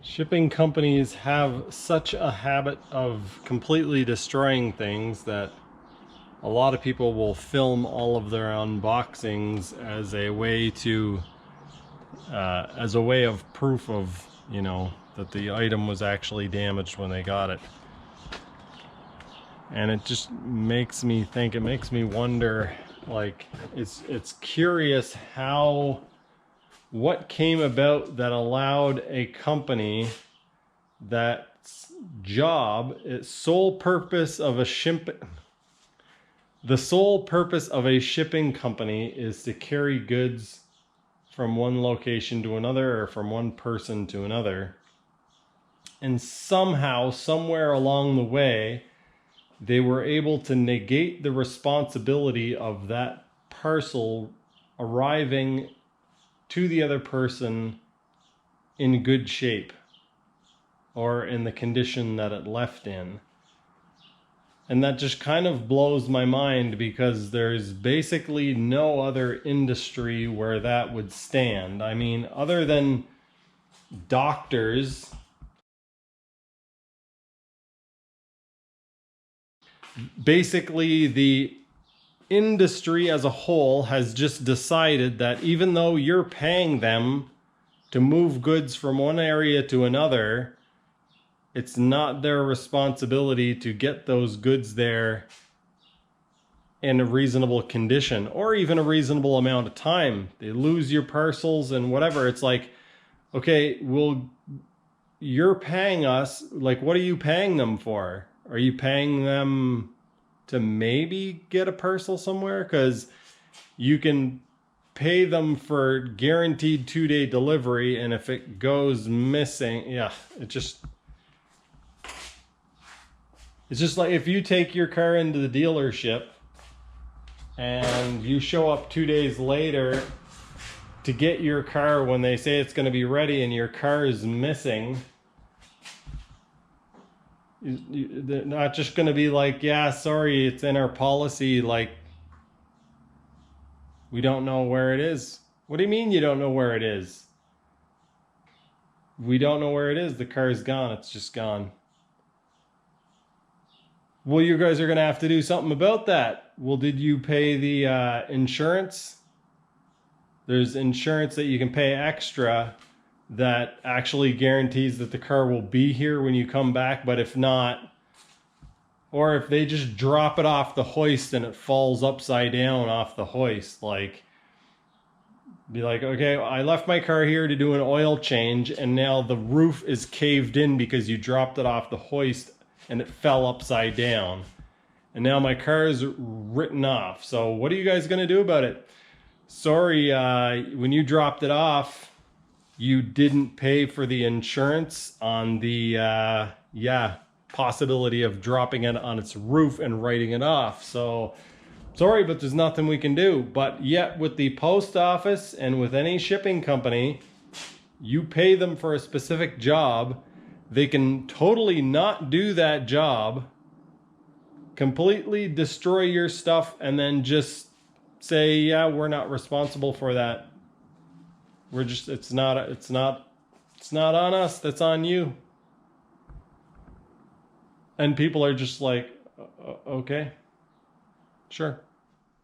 Shipping companies have such a habit of completely destroying things that a lot of people will film all of their unboxings as a way to, as a way of proof of, that the item was actually damaged when they got it. And it just makes me think, it makes me wonder, like, it's curious what came about that allowed a company that's job, its sole purpose of the sole purpose of a shipping company is to carry goods from one location to another or from one person to another. And somehow, somewhere along the way, they were able to negate the responsibility of that parcel arriving to the other person in good shape or in the condition that it left in. And that just kind of blows my mind because there's basically no other industry where that would stand. I mean, other than doctors, basically the industry as a whole has just decided that even though you're paying them to move goods from one area to another, it's not their responsibility to get those goods there in a reasonable condition or even a reasonable amount of time. They lose your parcels and whatever. It's like, okay, well, you're paying us. Like, what are you paying them for? Are you paying them to maybe get a parcel somewhere? Because you can pay them for guaranteed 2-day delivery, and if it goes missing, it's just like if you take your car into the dealership and you show up 2 days later to get your car when they say it's going to be ready and your car is missing. They're not just going to be like, yeah, sorry, it's in our policy. Like, we don't know where it is. What do you mean you don't know where it is? We don't know where it is. The car's gone. It's just gone. Well, you guys are going to have to do something about that. Well, did you pay the insurance? There's insurance that you can pay extra that actually guarantees that the car will be here when you come back. But if not, or if they just drop it off the hoist and it falls upside down off the hoist, like, be like, okay, I left my car here to do an oil change and now the roof is caved in because you dropped it off the hoist and it fell upside down. And now my car is written off. So what are you guys going to do about it? Sorry, when you dropped it off, you didn't pay for the insurance on the, possibility of dropping it on its roof and writing it off. So, sorry, but there's nothing we can do. But yet, with the post office and with any shipping company, you pay them for a specific job. They can totally not do that job, completely destroy your stuff, and then just say, yeah, we're not responsible for that. We're just, it's not on us, that's on you. And people are just like, okay, sure.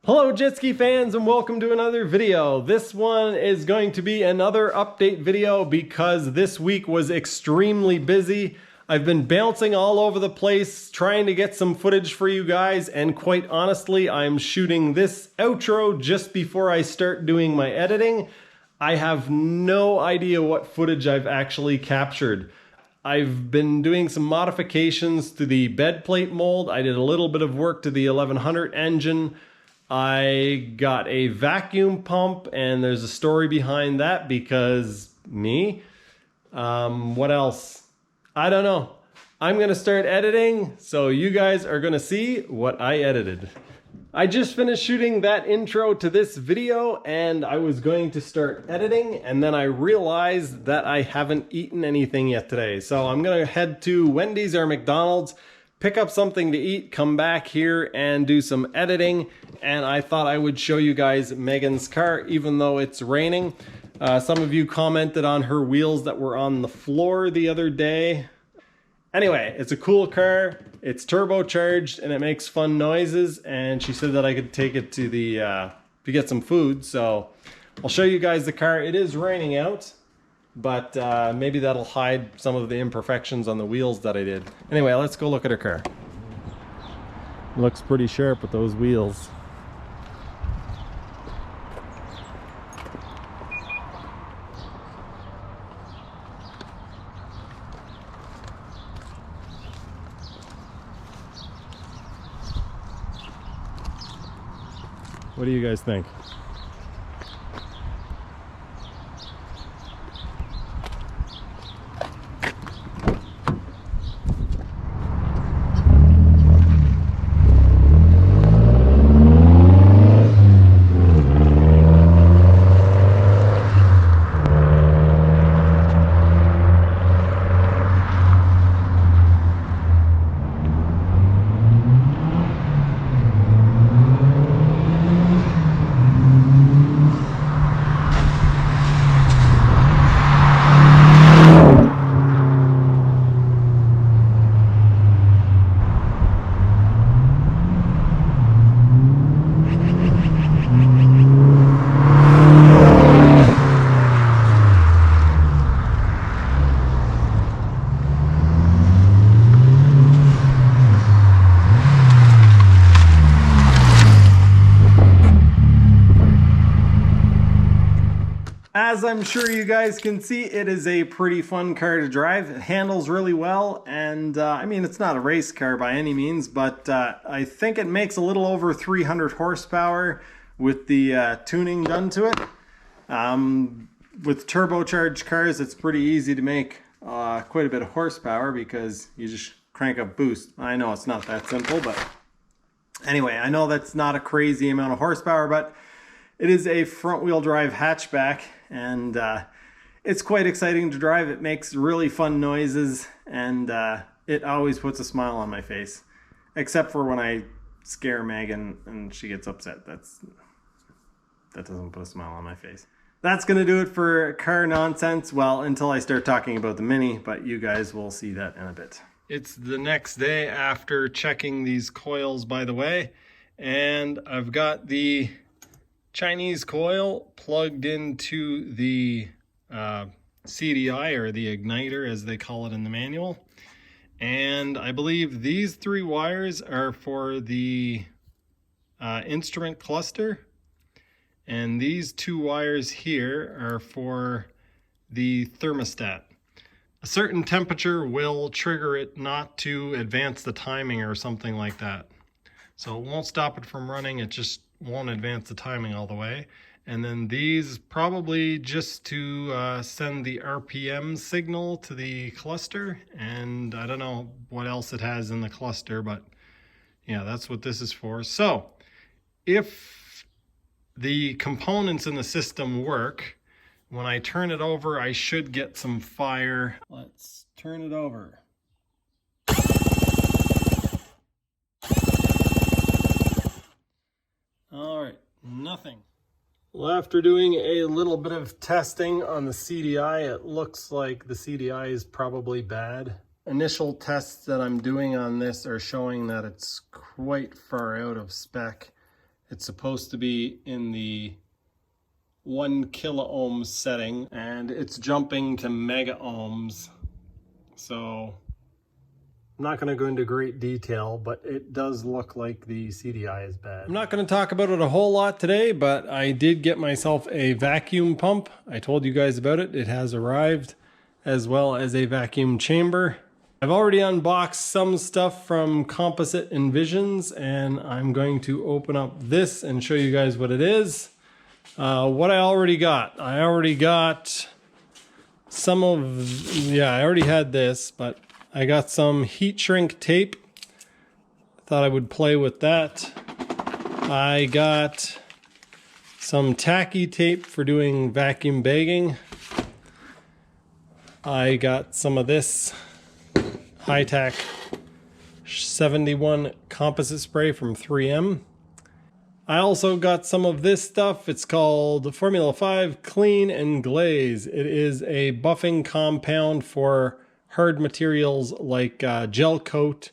Hello jet ski fans and welcome to another video. This one is going to be another update video because this week was extremely busy. I've been bouncing all over the place trying to get some footage for you guys, and quite honestly, I'm shooting this outro just before I start doing my editing. I have no idea what footage I've actually captured. I've been doing some modifications to the bed plate mold. I did a little bit of work to the 1100 engine. I got a vacuum pump, and there's a story behind that because me. What else? I don't know. I'm going to start editing, so you guys are going to see what I edited. I just finished shooting that intro to this video and I was going to start editing, and then I realized that I haven't eaten anything yet today. So I'm going to head to Wendy's or McDonald's, pick up something to eat, come back here and do some editing. And I thought I would show you guys Megan's car even though it's raining. Some of you commented on her wheels that were on the floor the other day. Anyway, it's a cool car. It's turbocharged and it makes fun noises. And she said that I could take it to the to get some food. So I'll show you guys the car. It is raining out, but maybe that'll hide some of the imperfections on the wheels that I did. Anyway, let's go look at her car. Looks pretty sharp with those wheels. What do you guys think? As I'm sure you guys can see, it is a pretty fun car to drive. It handles really well, and I mean, it's not a race car by any means, but I think it makes a little over 300 horsepower with the tuning done to it. With turbocharged cars, it's pretty easy to make quite a bit of horsepower because you just crank up boost. I know it's not that simple, but anyway, I know that's not a crazy amount of horsepower, but it is a front-wheel drive hatchback, and it's quite exciting to drive. It makes really fun noises, and it always puts a smile on my face. Except for when I scare Megan and she gets upset. That doesn't put a smile on my face. That's going to do it for car nonsense. Well, until I start talking about the Mini, but you guys will see that in a bit. It's the next day after checking these coils, by the way, and I've got the Chinese coil plugged into the CDI, or the igniter as they call it in the manual, and I believe these 3 wires are for the instrument cluster, and these 2 wires here are for the thermostat. A certain temperature will trigger it not to advance the timing or something like that, so it won't stop it from running, it just won't advance the timing all the way. And then these probably just to send the RPM signal to the cluster, and I don't know what else it has in the cluster, but yeah, that's what this is for. So if the components in the system work, when I turn it over, I should get some fire. Let's turn it over. All right, nothing. Well, after doing a little bit of testing on the CDI, it looks like the CDI is probably bad. Initial tests that I'm doing on this are showing that it's quite far out of spec. It's supposed to be in the 1 kilo ohms setting, and it's jumping to mega ohms. So I'm not going to go into great detail, but it does look like the CDI is bad. I'm not going to talk about it a whole lot today, but I did get myself a vacuum pump. I told you guys about it. It has arrived, as well as a vacuum chamber. I've already unboxed some stuff from Composite Envisions, and I'm going to open up this and show you guys what it is. What I already got. I already got some of, yeah, I already had this, but I got some heat shrink tape. Thought I would play with that. I got some tacky tape for doing vacuum bagging. I got some of this high-tack 71 composite spray from 3M. I also got some of this stuff. It's called Formula 5 Clean and Glaze. It is a buffing compound for hard materials like gel coat,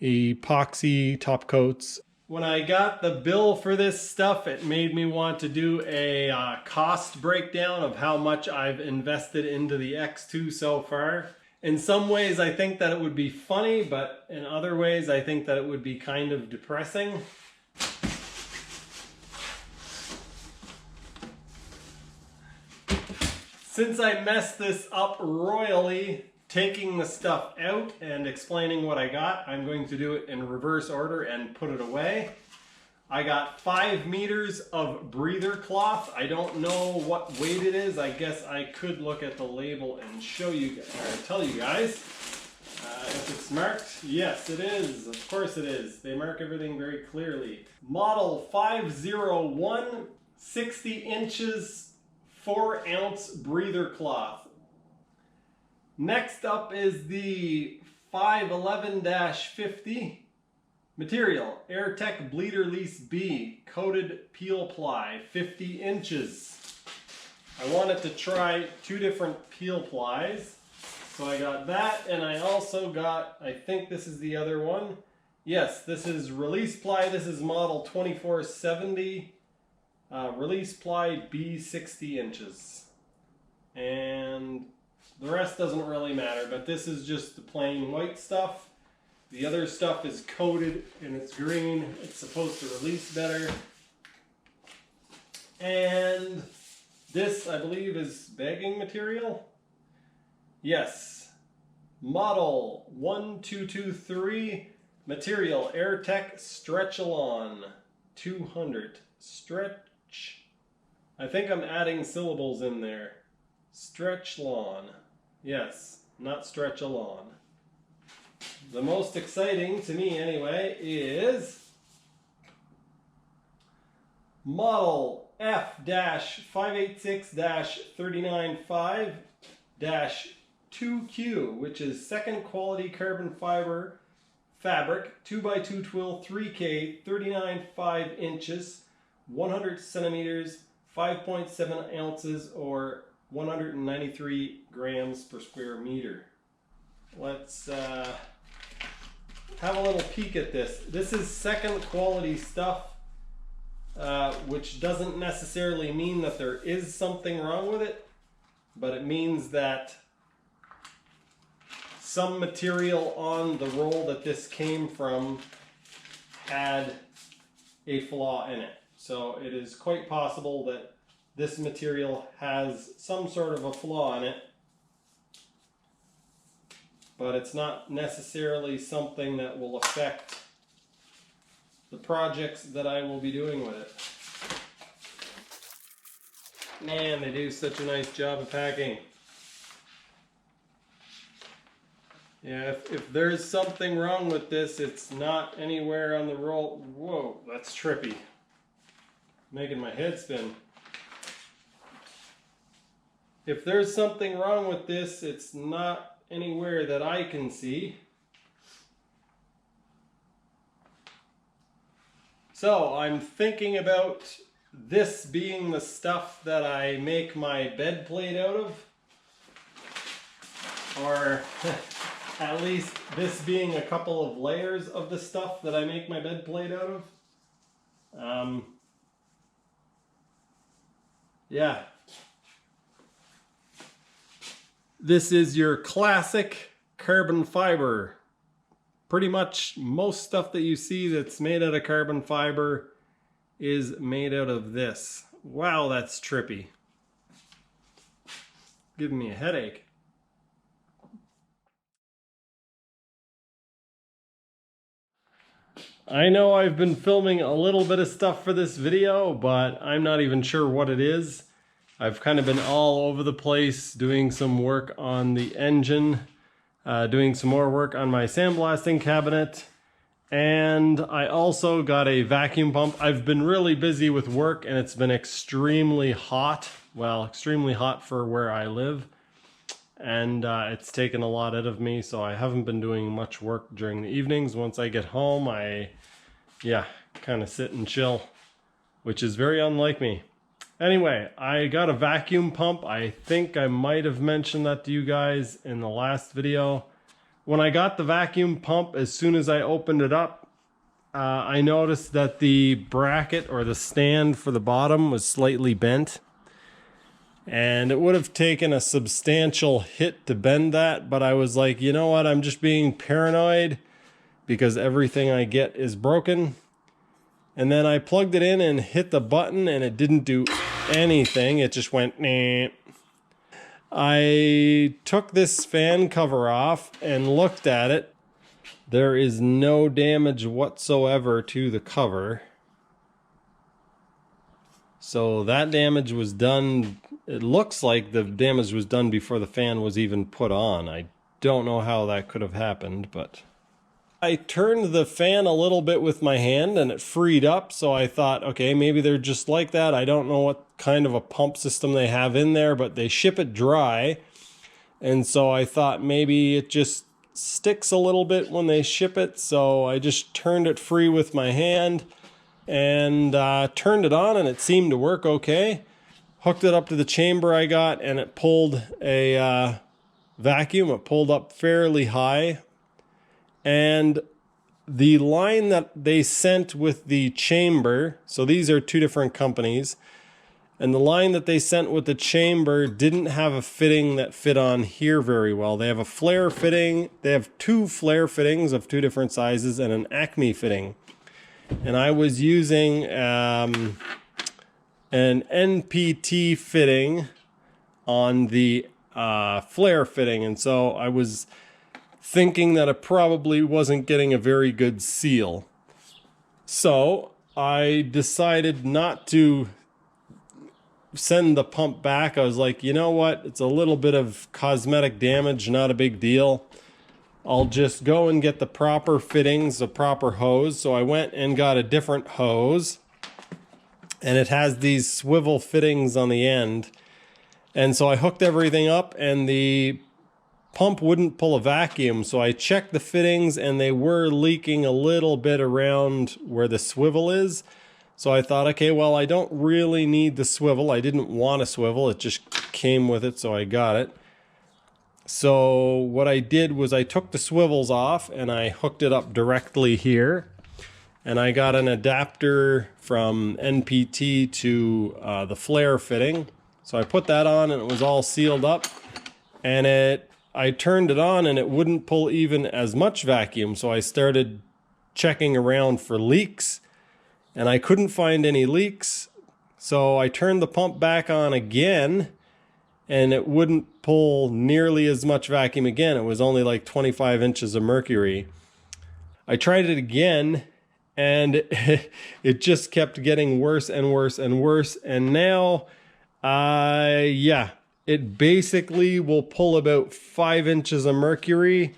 epoxy top coats. When I got the bill for this stuff, it made me want to do a cost breakdown of how much I've invested into the X2 so far. In some ways I think that it would be funny, but in other ways I think that it would be kind of depressing. Since I messed this up royally, taking the stuff out and explaining what I got, I'm going to do it in reverse order and put it away. I got 5 meters of breather cloth. I don't know what weight it is. I guess I could look at the label and show you, or tell you guys if it's marked. Yes, it is. Of course it is. They mark everything very clearly. Model 501, 60 inches, 4-ounce breather cloth. Next up is the 511-50 material, Airtech Bleeder Lease B, coated peel ply, 50 inches. I wanted to try 2 different peel plies, so I got that, and I also got, I think this is the other one. Yes, this is release ply. This is model 2470. Release ply B, 60 inches. And the rest doesn't really matter, but this is just the plain white stuff. The other stuff is coated and it's green. It's supposed to release better. And this, I believe, is bagging material. Yes. Model 1223, material Airtech Stretch-A-Lon 200. Stretch. I think I'm adding syllables in there. Stretch-Lawn. Yes, not Stretch-A-Lawn. The most exciting to me anyway is model F-586-395-2Q, which is second quality carbon fiber fabric, 2x2 twill, 3K, 39.5 inches, 100 centimeters, 5.7 ounces, or 193 grams per square meter. Let's have a little peek at this. This is second quality stuff, which doesn't necessarily mean that there is something wrong with it, but it means that some material on the roll that this came from had a flaw in it. So it is quite possible that this material has some sort of a flaw in it, but it's not necessarily something that will affect the projects that I will be doing with it. Man, they do such a nice job of packing. Yeah, if there's something wrong with this, it's not anywhere on the roll. Whoa, that's trippy. Making my head spin. If there's something wrong with this, it's not anywhere that I can see. So I'm thinking about this being the stuff that I make my bed plate out of, or at least this being a couple of layers of the stuff that I make my bed plate out of. Yeah. This is your classic carbon fiber. Pretty much most stuff that you see that's made out of carbon fiber is made out of this. Wow, that's trippy. Giving me a headache. I know I've been filming a little bit of stuff for this video, but I'm not even sure what it is. I've kind of been all over the place doing some work on the engine, doing some more work on my sandblasting cabinet, and I also got a vacuum pump. I've been really busy with work and it's been extremely hot. Well, extremely hot for where I live. And it's taken a lot out of me, so I haven't been doing much work during the evenings. Once I get home, I kind of sit and chill. which is very unlike me. Anyway, I got a vacuum pump. I think I might have mentioned that to you guys in the last video. When I got the vacuum pump, as soon as I opened it up, I noticed that the bracket or the stand for the bottom was slightly bent. And it would have taken a substantial hit to bend that, but I was like, you know what, I'm just being paranoid because everything I get is broken. And then I plugged it in and hit the button and it didn't do anything. It just went, nah. I took this fan cover off and looked at it. There is no damage whatsoever to the cover. So that damage was done. It looks like the damage was done before the fan was even put on. I don't know how that could have happened, but I turned the fan a little bit with my hand and it freed up. So I thought, okay, maybe they're just like that. I don't know what kind of a pump system they have in there, but they ship it dry. And so I thought maybe it just sticks a little bit when they ship it. So I just turned it free with my hand and turned it on and it seemed to work okay. Hooked it up to the chamber I got and it pulled a vacuum. It pulled up fairly high. And the line that they sent with the chamber, so these are two different companies, and the line that they sent with the chamber didn't have a fitting that fit on here very well. They have a flare fitting. They have two flare fittings of two different sizes and an Acme fitting. And I was using an NPT fitting on the flare fitting. And so I was thinking that it probably wasn't getting a very good seal. So I decided not to send the pump back. I was like, you know what? It's a little bit of cosmetic damage, not a big deal. I'll just go and get the proper fittings, the proper hose. So I went and got a different hose. And it has these swivel fittings on the end. And so I hooked everything up and the pump wouldn't pull a vacuum. So I checked the fittings and they were leaking a little bit around where the swivel is. So I thought, okay, well, I don't really need the swivel. I didn't want a swivel. It just came with it, so I got it. So what I did was I took the swivels off and I hooked it up directly here. And I got an adapter from NPT to the flare fitting. So I put that on and it was all sealed up. And I turned it on and it wouldn't pull even as much vacuum. So I started checking around for leaks and I couldn't find any leaks. So I turned the pump back on again and it wouldn't pull nearly as much vacuum again. It was only like 25 inches of mercury. I tried it again and it just kept getting worse and worse and worse. And now, yeah. It basically will pull about 5 inches of mercury.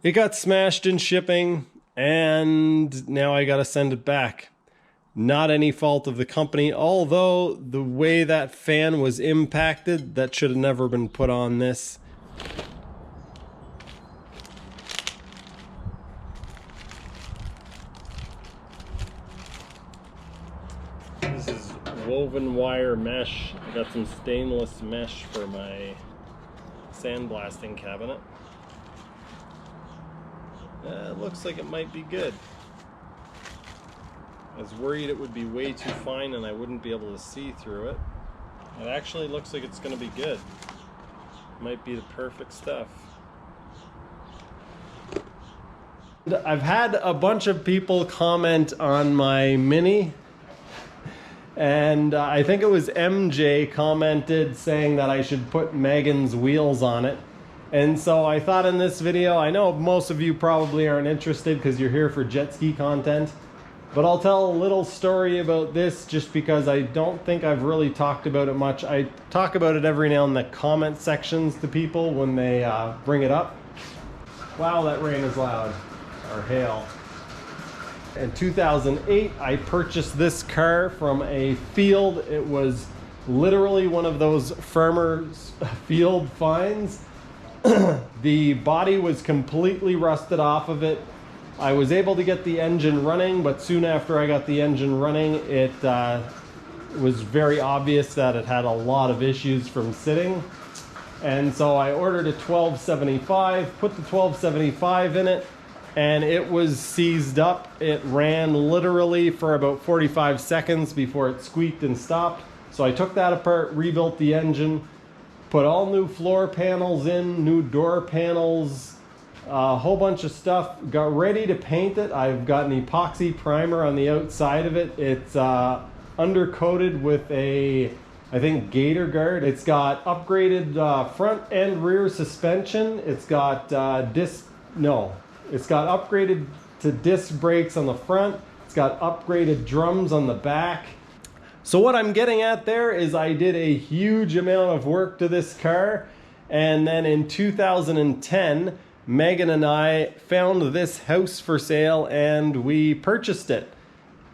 It got smashed in shipping, and now I got to send it back. Not any fault of the company, although the way that fan was impacted, that should have never been put on this. This is woven wire mesh. I got some stainless mesh for my sandblasting cabinet. It looks like it might be good. I was worried it would be way too fine and I wouldn't be able to see through it. It actually looks like it's going to be good. Might be the perfect stuff. I've had a bunch of people comment on my Mini. And I think it was MJ commented saying that I should put Megan's wheels on it. And so I thought in this video, I know most of you probably aren't interested because you're here for jet ski content, but I'll tell a little story about this just because I don't think I've really talked about it much. I talk about it every now and then in the comment sections to people when they bring it up. Wow, that rain is loud, or hail. In 2008, I purchased this car from a field. It was literally one of those farmer's field finds. The body was completely rusted off of it. I was able to get the engine running, but soon after I got the engine running, it was very obvious that it had a lot of issues from sitting. And so I ordered a 1275, put the 1275 in it, and it was seized up. It ran literally for about 45 seconds before it squeaked and stopped. So I took that apart, rebuilt the engine, put all new floor panels in, new door panels, a whole bunch of stuff, got ready to paint it. I've got an epoxy primer on the outside of it. It's undercoated with a, I think, Gator Guard. It's got upgraded front and rear suspension. It's got it's got upgraded to disc brakes on the front. It's got upgraded drums on the back. So what I'm getting at there is I did a huge amount of work to this car, and then in 2010, Megan and I found this house for sale and we purchased it.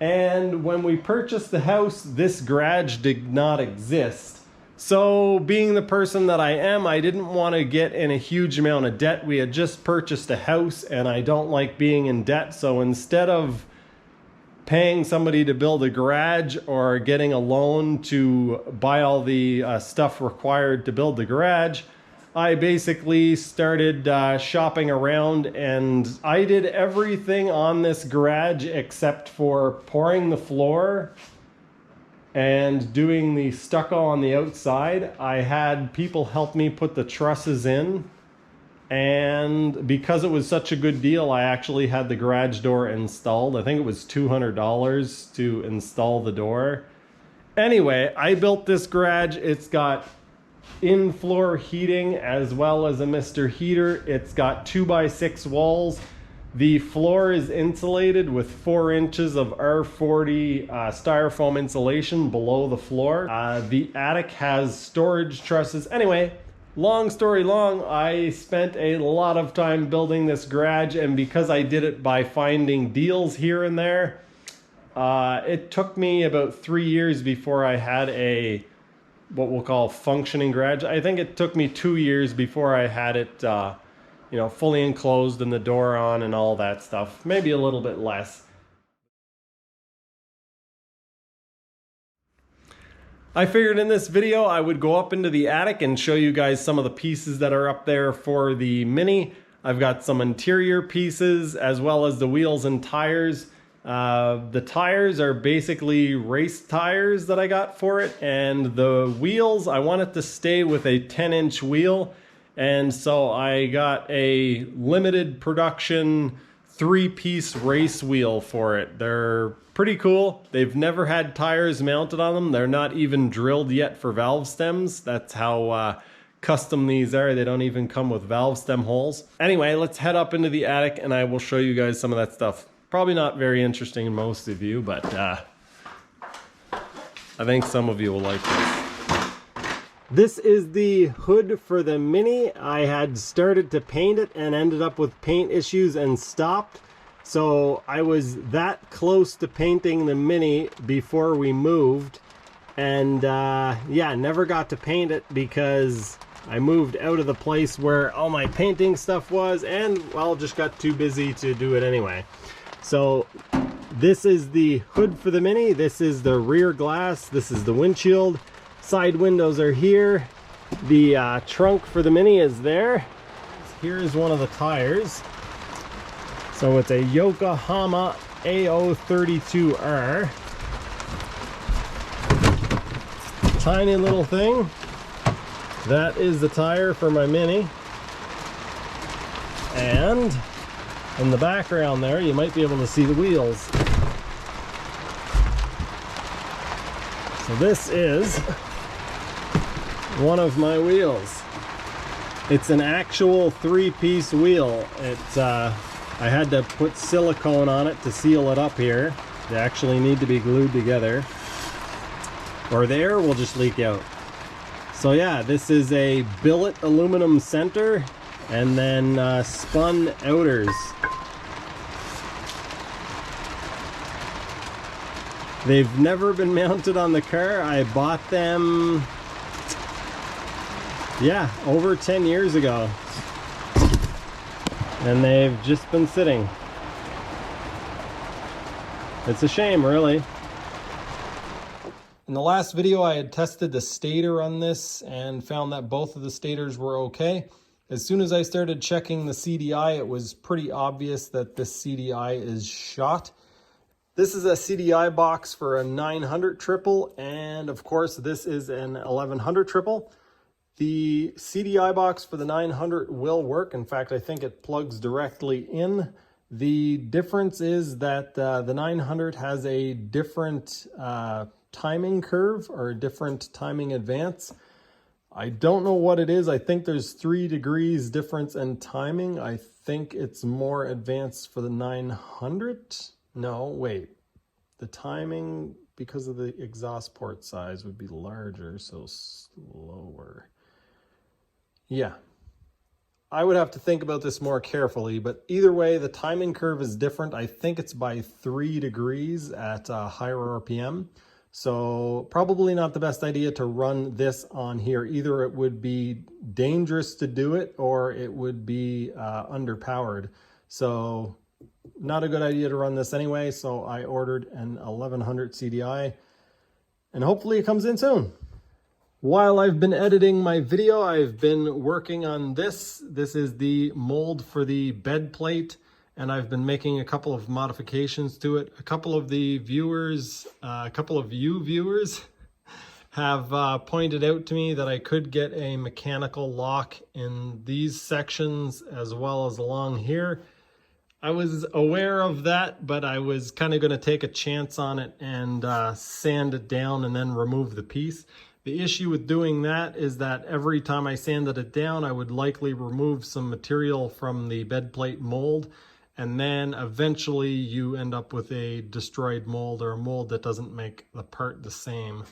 And when we purchased the house, this garage did not exist. So being the person that I am, I didn't want to get in a huge amount of debt. We had just purchased a house and I don't like being in debt. So instead of paying somebody to build a garage or getting a loan to buy all the stuff required to build the garage, I basically started shopping around, and I did everything on this garage except for pouring the floor and doing the stucco on the outside. I had people help me put the trusses in, and because it was such a good deal, I actually had the garage door installed. I think it was $200 to install the door. Anyway, I built this garage. It's got in-floor heating as well as a Mr. Heater. It's got 2x6 walls. The floor is insulated with 4 inches of R40 styrofoam insulation below the floor. The attic has storage trusses. Anyway, long story long, I spent a lot of time building this garage, and because I did it by finding deals here and there, it took me about 3 years before I had a what we'll call functioning garage. I think it took me 2 years before I had it, fully enclosed and the door on and all that stuff. Maybe a little bit less. I figured in this video I would go up into the attic and show you guys some of the pieces that are up there for the Mini. I've got some interior pieces as well as the wheels and tires. The tires are basically race tires that I got for it, and the wheels, I want it to stay with a 10-inch wheel, and so I got a limited production 3-piece race wheel for it. They're pretty cool. They've never had tires mounted on them. They're not even drilled yet for valve stems. That's how custom these are. They don't even come with valve stem holes. Anyway, let's head up into the attic and I will show you guys some of that stuff. Probably not very interesting to most of you, but I think some of you will like this. This is the hood for the Mini. I had started to paint it and ended up with paint issues and stopped. So I was that close to painting the Mini before we moved. And yeah, never got to paint it because I moved out of the place where all my painting stuff was, and well, just got too busy to do it anyway. So this is the hood for the Mini. This is the rear glass. This is the windshield. Side windows are here. The trunk for the Mini is there. Here's one of the tires. So it's a Yokohama AO32R. Tiny little thing. That is the tire for my Mini. And in the background there, you might be able to see the wheels. So this is one of my wheels. It's an actual 3-piece wheel. It's I had to put silicone on it to seal it up here. They actually need to be glued together, or the air will just leak out. So yeah, this is a billet aluminum center and then spun outers. They've never been mounted on the car. I bought them, yeah, over 10 years ago. And they've just been sitting. It's a shame, really. In the last video, I had tested the stator on this and found that both of the stators were okay. As soon as I started checking the CDI, it was pretty obvious that this CDI is shot. This is a CDI box for a 900 triple, and of course this is an 1100 triple. The CDI box for the 900 will work. In fact, I think it plugs directly in. The difference is that the 900 has a different timing curve or a different timing advance. I don't know what it is. I think there's 3 degrees difference in timing. I think it's more advanced for the 900. No, wait. The timing, because of the exhaust port size, would be larger, so slower. Yeah. I would have to think about this more carefully, but either way, the timing curve is different. I think it's by 3 degrees at higher RPM. So probably not the best idea to run this on here. Either it would be dangerous to do it or it would be underpowered. So not a good idea to run this anyway. So I ordered an 1100 CDI and hopefully it comes in soon. While I've been editing my video, I've been working on this. This is the mold for the bed plate, and I've been making a couple of modifications to it. A couple of you viewers have pointed out to me that I could get a mechanical lock in these sections as well as along here. I was aware of that, but I was kind of going to take a chance on it and sand it down and then remove the piece. The issue with doing that is that every time I sanded it down, I would likely remove some material from the bed plate mold, and then eventually you end up with a destroyed mold or a mold that doesn't make the part the same.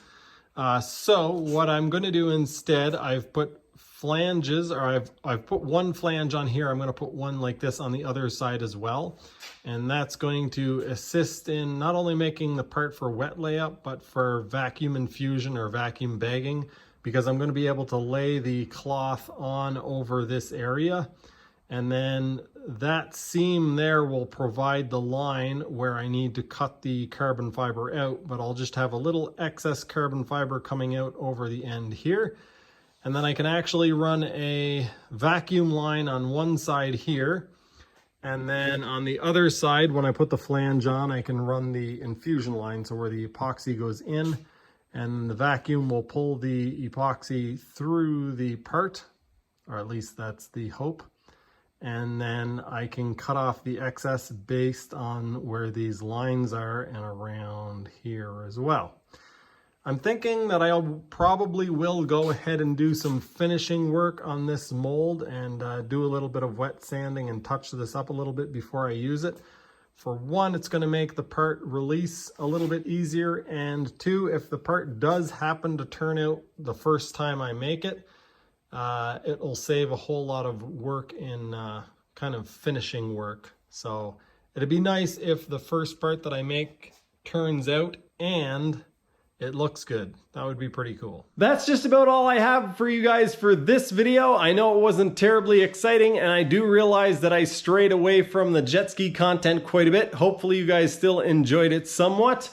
So what I'm going to do instead, I've put flanges, or I've put one flange on here. I'm going to put one like this on the other side as well. And that's going to assist in not only making the part for wet layup, but for vacuum infusion or vacuum bagging, because I'm going to be able to lay the cloth on over this area. And then that seam there will provide the line where I need to cut the carbon fiber out, but I'll just have a little excess carbon fiber coming out over the end here. And then I can actually run a vacuum line on one side here. And then on the other side, when I put the flange on, I can run the infusion line, so where the epoxy goes in, and the vacuum will pull the epoxy through the part, or at least that's the hope. And then I can cut off the excess based on where these lines are and around here as well. I'm thinking that I probably will go ahead and do some finishing work on this mold and do a little bit of wet sanding and touch this up a little bit before I use it. For one, it's going to make the part release a little bit easier, and two, if the part does happen to turn out the first time I make it, it'll save a whole lot of work in kind of finishing work. So it'd be nice if the first part that I make turns out and it looks good. That would be pretty cool. That's just about all I have for you guys for this video. I know it wasn't terribly exciting, and I do realize that I strayed away from the jet ski content quite a bit. Hopefully you guys still enjoyed it somewhat.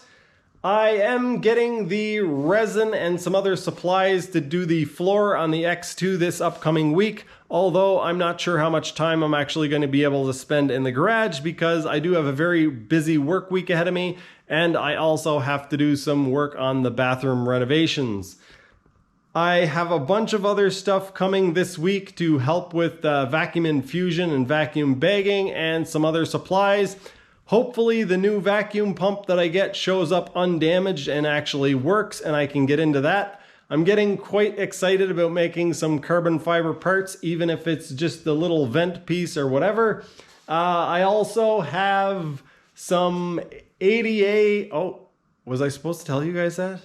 I am getting the resin and some other supplies to do the floor on the X2 this upcoming week, although I'm not sure how much time I'm actually going to be able to spend in the garage, because I do have a very busy work week ahead of me, and I also have to do some work on the bathroom renovations. I have a bunch of other stuff coming this week to help with vacuum infusion and vacuum bagging and some other supplies. Hopefully the new vacuum pump that I get shows up undamaged and actually works, and I can get into that. I'm getting quite excited about making some carbon fiber parts, even if it's just a little vent piece or whatever. I also have some ADA, oh, was I supposed to tell you guys that?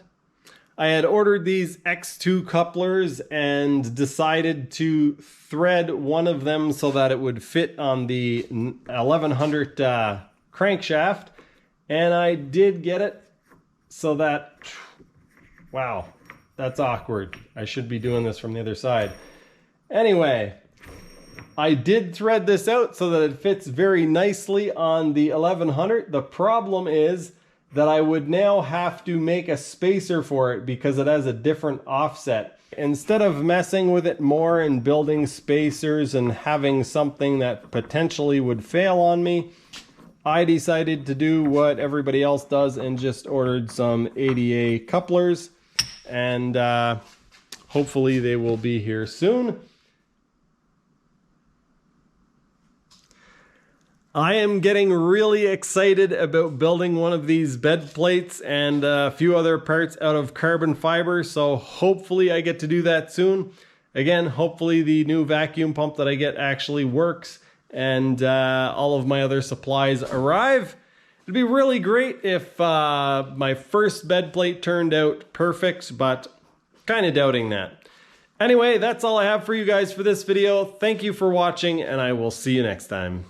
I had ordered these X2 couplers and decided to thread one of them so that it would fit on the 1100 crankshaft, and I did get it so that, wow, that's awkward. I should be doing this from the other side. Anyway, I did thread this out so that it fits very nicely on the 1100. The problem is that I would now have to make a spacer for it because it has a different offset. Instead of messing with it more and building spacers and having something that potentially would fail on me, I decided to do what everybody else does and just ordered some ADA couplers, and hopefully they will be here soon. I am getting really excited about building one of these bed plates and a few other parts out of carbon fiber, so hopefully I get to do that soon. Again, hopefully the new vacuum pump that I get actually works and all of my other supplies arrive. It'd be really great if my first bed plate turned out perfect, but kind of doubting that. Anyway, that's all I have for you guys for this video. Thank you for watching, and I will see you next time.